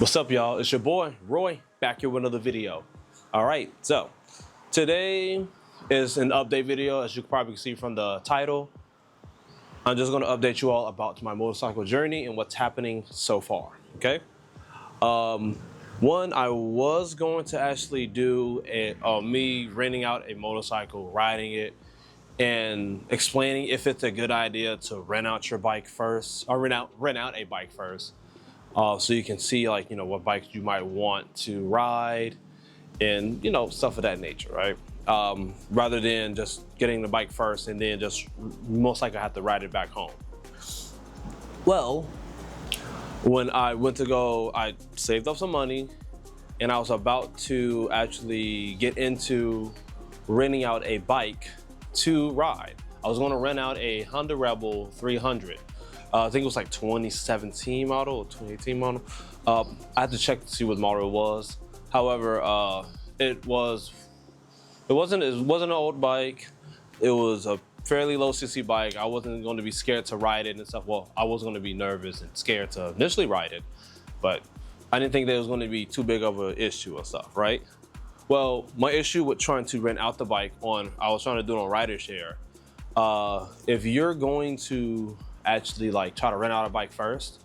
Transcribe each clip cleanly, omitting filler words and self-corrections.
What's up, y'all? It's your boy, Roy, back here with another video. All right, so today is an update video, as you can probably see from the title. I'm just gonna update you all about my motorcycle journey and what's happening so far, okay? One, I was going to actually do me renting out a motorcycle, riding it, and explaining if it's a good idea to rent out your bike first, or rent out a bike first. So you can see what bikes you might want to ride and stuff of that nature, right? Rather than just getting the bike first and then just most likely have to ride it back home. Well, when I went to go, I saved up some money and I was about to actually get into renting out a bike to ride. I was going to rent out a Honda Rebel 300. I think it was like 2017 model or 2018 model. I had to check to see what model it was. However, it wasn't an old bike. It was a fairly low cc bike. I wasn't going to be scared to ride it and stuff. Well, I was going to be nervous and scared to initially ride it, but I didn't think that it was going to be too big of an issue or stuff, right? Well, my issue with trying to rent out the bike I was trying to do it on RiderShare. If you're going to actually try to rent out a bike first,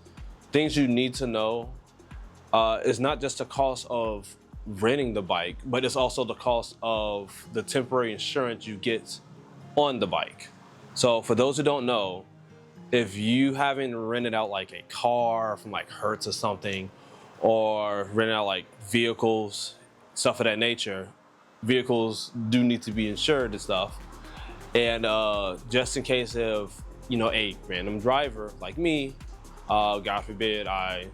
things you need to know is not just the cost of renting the bike, but it's also the cost of the temporary insurance you get on the bike. So for those who don't know, if you haven't rented out like a car from like Hertz or something, or rented out like vehicles, stuff of that nature, vehicles do need to be insured and stuff. And just in case of a random driver like me, God forbid, if I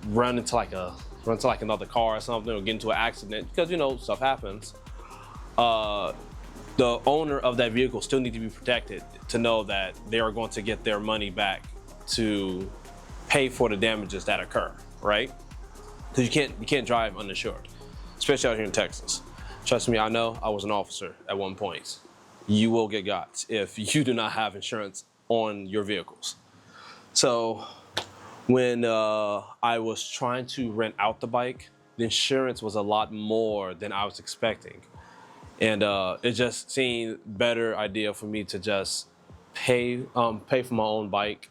run into another car or something, or get into an accident, because stuff happens. The owner of that vehicle still need to be protected to know that they are going to get their money back to pay for the damages that occur, right? Because you can't drive uninsured, especially out here in Texas. Trust me, I know. I was an officer at one point. You will get got if you do not have insurance on your vehicles. So when I was trying to rent out the bike, the insurance was a lot more than I was expecting. And it just seemed better idea for me to just pay for my own bike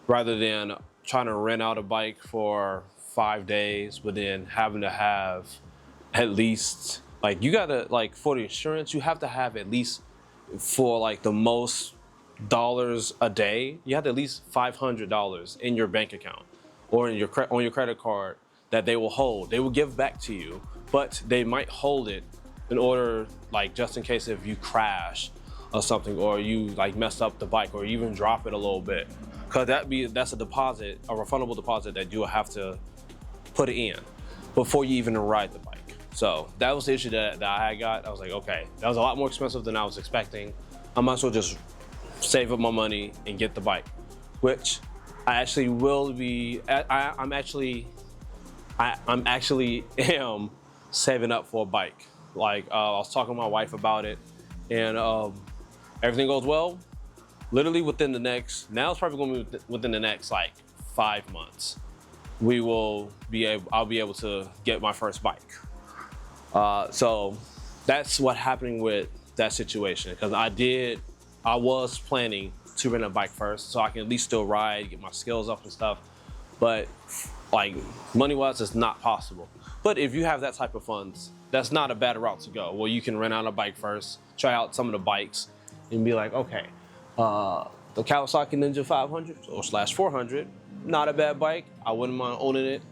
rather than trying to rent out a bike for 5 days, but then having to have at least for the insurance, you have to have at least, for the most dollars a day, you have to at least $500 in your bank account or in on your credit card that they will hold. They will give back to you, but they might hold it in order, just in case if you crash or something, or you mess up the bike, or even drop it a little bit, because that's a deposit, a refundable deposit that you will have to put it in before you even ride the bike. So that was the issue that I got. I was like, okay, that was a lot more expensive than I was expecting. I might as well just save up my money and get the bike, which I actually will be. I'm actually am saving up for a bike. I was talking to my wife about it, and everything goes well. Literally within the next, now it's probably going to be within the next 5 months, I'll be able to get my first bike. So that's what's happening with that situation, because I was planning to rent a bike first so I can at least still ride, get my skills up and stuff. But money-wise, it's not possible. But if you have that type of funds, that's not a bad route to go. Well, you can rent out a bike first, try out some of the bikes, and be like, okay, the Kawasaki Ninja 500 or /400, not a bad bike. I wouldn't mind owning it.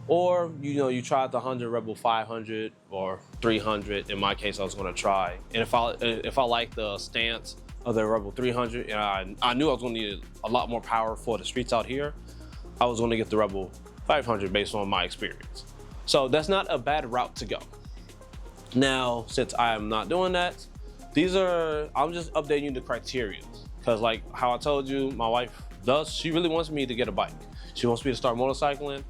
Or, you tried the Honda Rebel 500 or 300. In my case, I was going to try. And if I like the stance of the Rebel 300, and I knew I was going to need a lot more power for the streets out here, I was going to get the Rebel 500 based on my experience. So that's not a bad route to go. Now, since I am not doing that, I'm just updating you the criteria. Because how I told you, my wife she really wants me to get a bike. She wants me to start motorcycling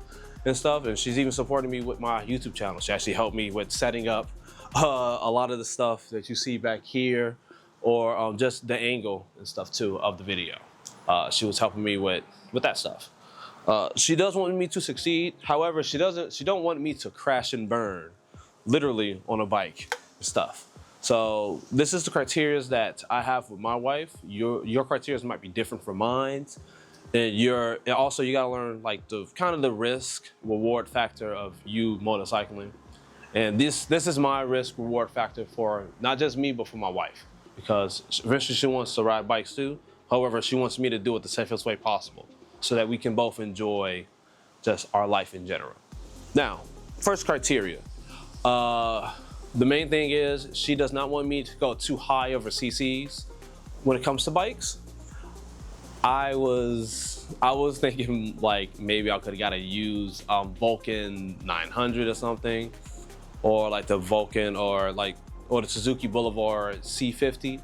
and stuff, and she's even supporting me with my YouTube channel. She actually helped me with setting up a lot of the stuff that you see back here, or just the angle and stuff too of the video. She was helping me with that stuff. She does want me to succeed. However, she don't want me to crash and burn, literally on a bike and stuff. So this is the criteria that I have with my wife. Your criteria might be different from mine. And also you gotta learn like the kind of the risk reward factor of you motorcycling. And this is my risk reward factor for not just me but for my wife, because eventually she wants to ride bikes too. However, she wants me to do it the safest way possible so that we can both enjoy just our life in general. Now, first criteria. The main thing is she does not want me to go too high over CCs when it comes to bikes. I was thinking like maybe I could have got a used Vulcan 900 or something, or like the Vulcan or the Suzuki Boulevard C50.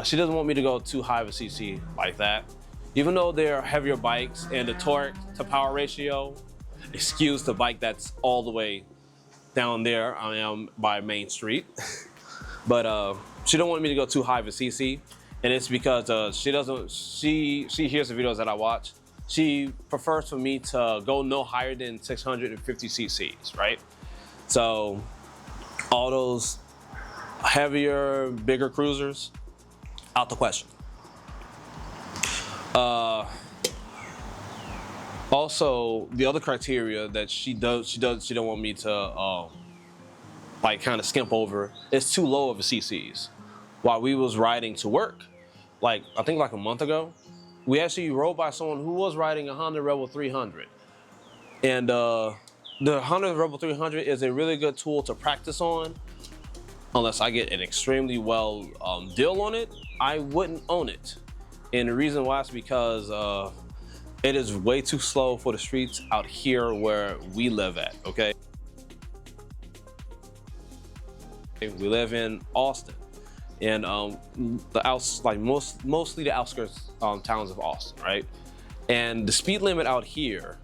She doesn't want me to go too high of a CC like that. Even though they're heavier bikes and the torque to power ratio, excuse the bike that's all the way down there I am by Main Street. But she don't want me to go too high of a CC. And it's because she hears the videos that I watch. She prefers for me to go no higher than 650 cc's, right? So all those heavier, bigger cruisers, out the question. Also, the other criteria that she don't want me to like kind of skimp over is too low of a CCs. While we was riding to work, I think like a month ago, we actually rode by someone who was riding a Honda Rebel 300. And the Honda Rebel 300 is a really good tool to practice on. Unless I get an extremely well deal on it, I wouldn't own it. And the reason why is because it is way too slow for the streets out here where we live at, okay? We live in Austin. And mostly the outskirts towns of Austin, right? And the speed limit out here,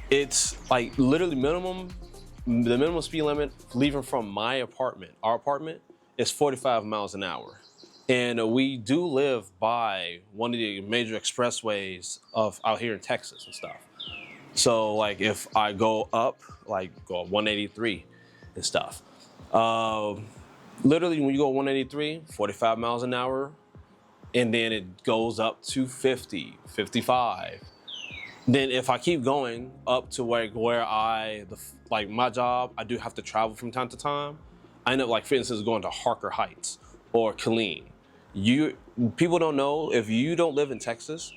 it's like literally the minimum speed limit leaving from our apartment is 45 miles an hour. And we do live by one of the major expressways out here in Texas and stuff. So like if I go up, go 183 and stuff, literally when you go 183, 45 miles an hour, and then it goes up to 50, 55. Then if I keep going up to where my job, I do have to travel from time to time. I end up for instance, going to Harker Heights or Killeen. People don't know, if you don't live in Texas,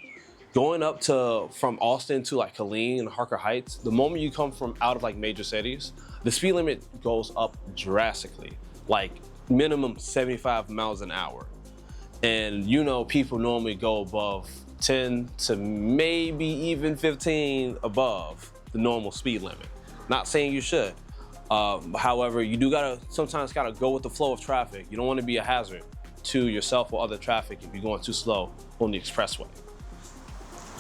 going up from Austin to Killeen and Harker Heights, the moment you come from out of major cities, the speed limit goes up drastically, minimum 75 miles an hour. And people normally go above 10 to maybe even 15 above the normal speed limit. Not saying you should. However, you do sometimes gotta go with the flow of traffic. You don't want to be a hazard to yourself or other traffic if you're going too slow on the expressway.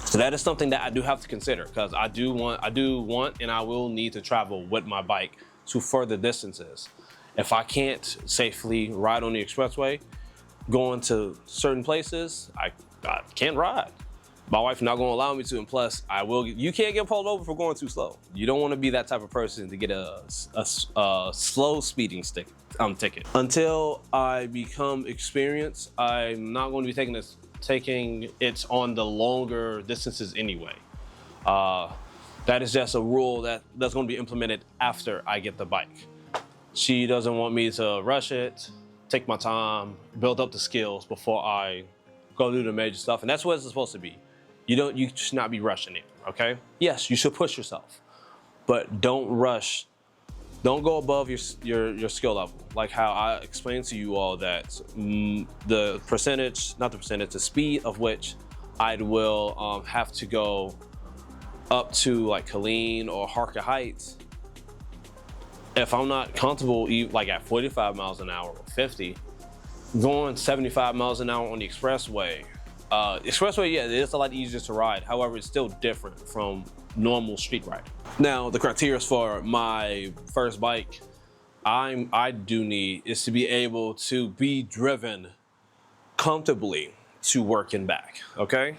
So that is something that I do have to consider, because I do want and I will need to travel with my bike to further distances. If I can't safely ride on the expressway, going to certain places, I can't ride. My wife not gonna allow me to, and plus, you can't get pulled over for going too slow. You don't wanna be that type of person to get a slow speeding ticket. Until I become experienced, I'm not gonna be taking it on the longer distances anyway. That is just a rule that's gonna be implemented after I get the bike. She doesn't want me to rush it, take my time, build up the skills before I go do the major stuff. And that's what it's supposed to be. You should not be rushing it, okay? Yes, you should push yourself, but don't rush. Don't go above your skill level. Like how I explained to you all that the speed of which I will have to go up to Killeen or Harker Heights. If I'm not comfortable at 45 miles an hour or 50, going 75 miles an hour on the expressway. Expressway, yeah, it's a lot easier to ride. However, it's still different from normal street riding. Now, the criteria for my first bike I do need is to be able to be driven comfortably to work and back, okay?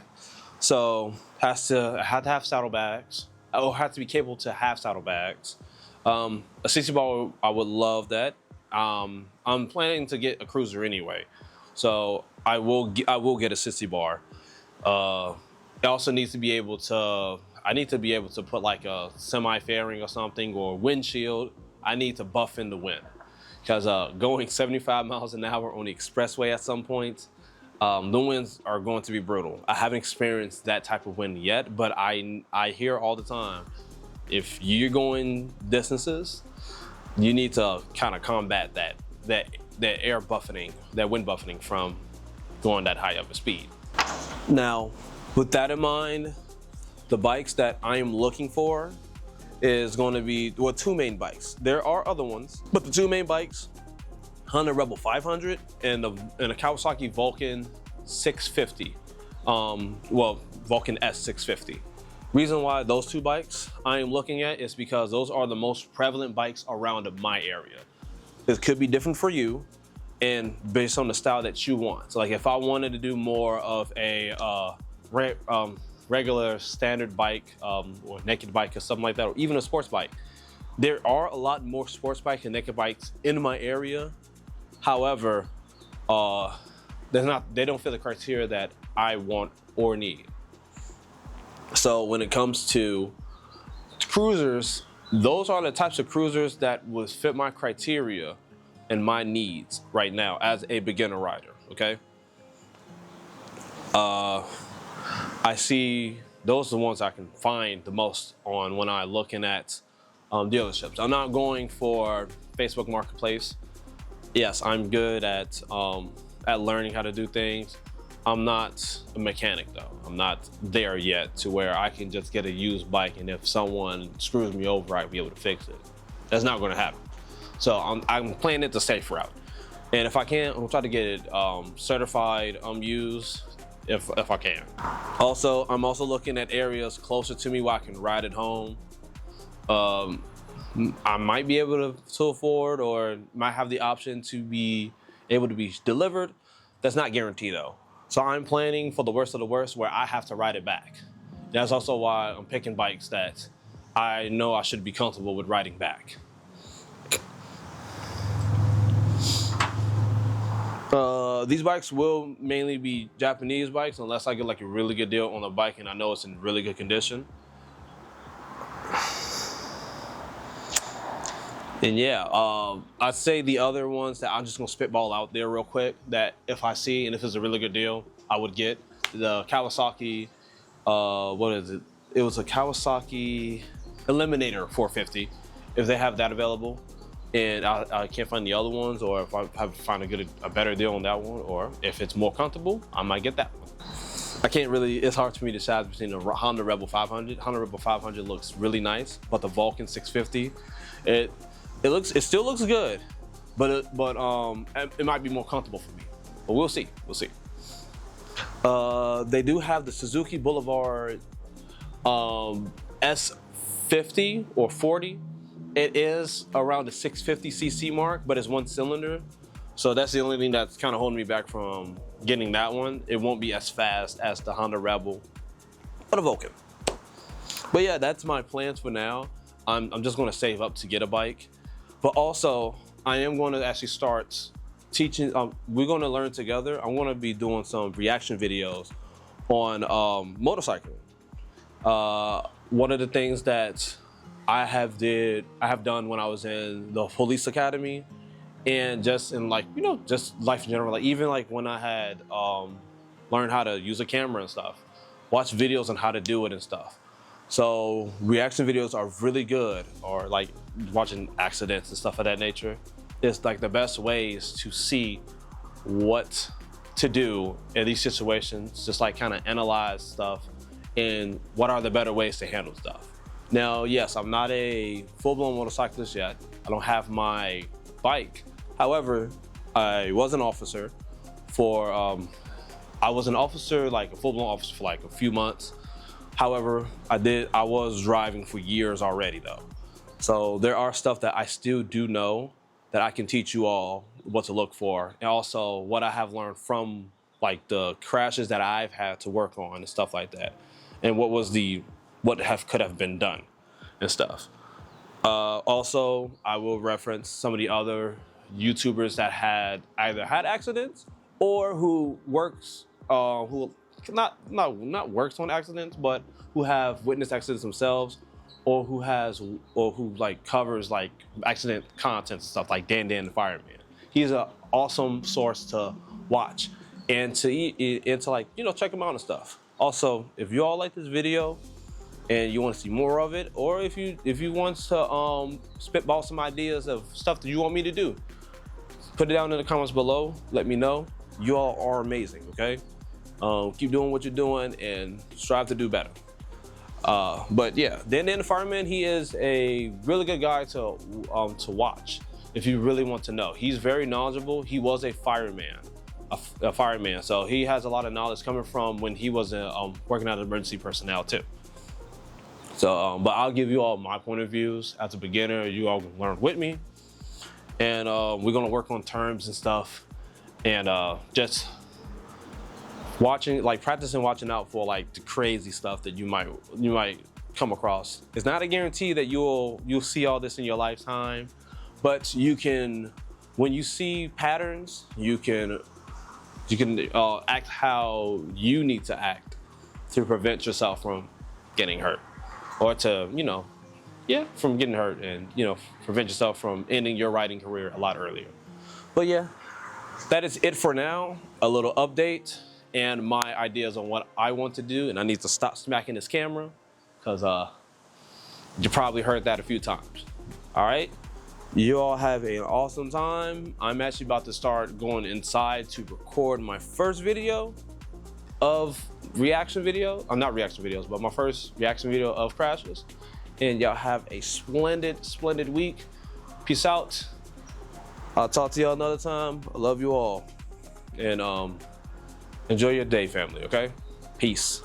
So have to have saddlebags. Or have to be capable to have saddlebags. A 60 bar, I would love that. I'm planning to get a cruiser anyway, so I will get a 60 bar. It also needs to be able to. I need to be able to put like a semi fairing or something or windshield. I need to buff in the wind because going 75 miles an hour on the expressway at some points, the winds are going to be brutal. I haven't experienced that type of wind yet, but I hear all the time, if you're going distances, you need to kind of combat that air buffeting, that wind buffeting from going that high of a speed. Now, with that in mind, the bikes that I am looking for is going to be, well, two main bikes. There are other ones, but the two main bikes, Honda Rebel 500 and a Kawasaki Vulcan 650. Vulcan S650. Reason why those two bikes I am looking at is because those are the most prevalent bikes around my area. It could be different for you and based on the style that you want. So like if I wanted to do more of a regular standard bike or naked bike or something like that, or even a sports bike, there are a lot more sports bikes and naked bikes in my area. However, they don't fit the criteria that I want or need. So when it comes to cruisers, those are the types of cruisers that would fit my criteria and my needs right now as a beginner rider, okay? I see those are the ones I can find the most on when I'm looking at dealerships. I'm not going for Facebook Marketplace. Yes, I'm good at learning how to do things. I'm not a mechanic though. I'm not there yet to where I can just get a used bike and if someone screws me over, I'll be able to fix it. That's not gonna happen. So I'm playing it the safe route. And if I can, I'm trying to get it certified used if I can. Also, I'm also looking at areas closer to me where I can ride at home. I might be able to afford or might have the option to be able to be delivered. That's not guaranteed though. So I'm planning for the worst of the worst where I have to ride it back. That's also why I'm picking bikes that I know I should be comfortable with riding back. These bikes will mainly be Japanese bikes unless I get like a really good deal on a bike and I know it's in really good condition. And yeah, I'd say the other ones that I'm just gonna spitball out there real quick that if I see and if it's a really good deal, I would get the Kawasaki, what is it? It was a Kawasaki Eliminator 450, if they have that available. And I can't find the other ones, or if I find a better deal on that one, or if it's more comfortable, I might get that one. I can't really, it's hard for me to decide between the Honda Rebel 500. Honda Rebel 500 looks really nice, but the Vulcan 650, it still looks good, but it might be more comfortable for me. But we'll see. They do have the Suzuki Boulevard S50 or 40. It is around the 650cc mark, but it's one cylinder. So that's the only thing that's kind of holding me back from getting that one. It won't be as fast as the Honda Rebel or the Vulcan. But yeah, that's my plans for now. I'm just gonna save up to get a bike. But also, I am going to actually start teaching, we're going to learn together. I'm going to be doing some reaction videos on motorcycling. One of the things that I have done when I was in the police academy and just in just life in general, like even like when I had learned how to use a camera and stuff, watch videos on how to do it and stuff. So reaction videos are really good, or like watching accidents and stuff of that nature. It's like the best ways to see what to do in these situations, just like kind of analyze stuff and what are the better ways to handle stuff. Now, yes, I'm not a full-blown motorcyclist yet. I don't have my bike. However, I was an officer for, like a full-blown officer for like a few months. However, I was driving for years already though. So there are stuff that I still do know that I can teach you all what to look for. And also what I have learned from like the crashes that I've had to work on and stuff like that, and could have been done and stuff. Also, I will reference some of the other YouTubers that had either had accidents or who works, who not works on accidents, but who have witnessed accidents themselves, or who like covers like accident content and stuff, like Dan the Fireman. He's an awesome source to watch and to like, you know, check him out and stuff. Also, if you all like this video and you want to see more of it, or if you want to spitball some ideas of stuff that you want me to do, put it down in the comments below. Let me know. You all are amazing, okay? Keep doing what you're doing and strive to do better. But yeah, Dan the Fireman, he is a really good guy to watch if you really want to know. He's very knowledgeable. He was a fireman, so he has a lot of knowledge coming from when he was working as emergency personnel too. So, but I'll give you all my point of views as a beginner. You all learn with me, and we're gonna work on terms and stuff, and just practicing watching out for like the crazy stuff that you might come across. It's not a guarantee that you'll see all this in your lifetime, but you can, when you see patterns, you can act how you need to act to prevent yourself from getting hurt, or to, from getting hurt, and prevent yourself from ending your writing career a lot earlier. But yeah, that is it for now. A little update and my ideas on what I want to do, and I need to stop smacking this camera because you probably heard that a few times. All right, you all have an awesome time. I'm actually about to start going inside to record my first video of reaction video. Not reaction videos, but my first reaction video of crashes. And y'all have a splendid week. Peace out. I'll talk to y'all another time. I love you all. And enjoy your day, family, okay? Peace.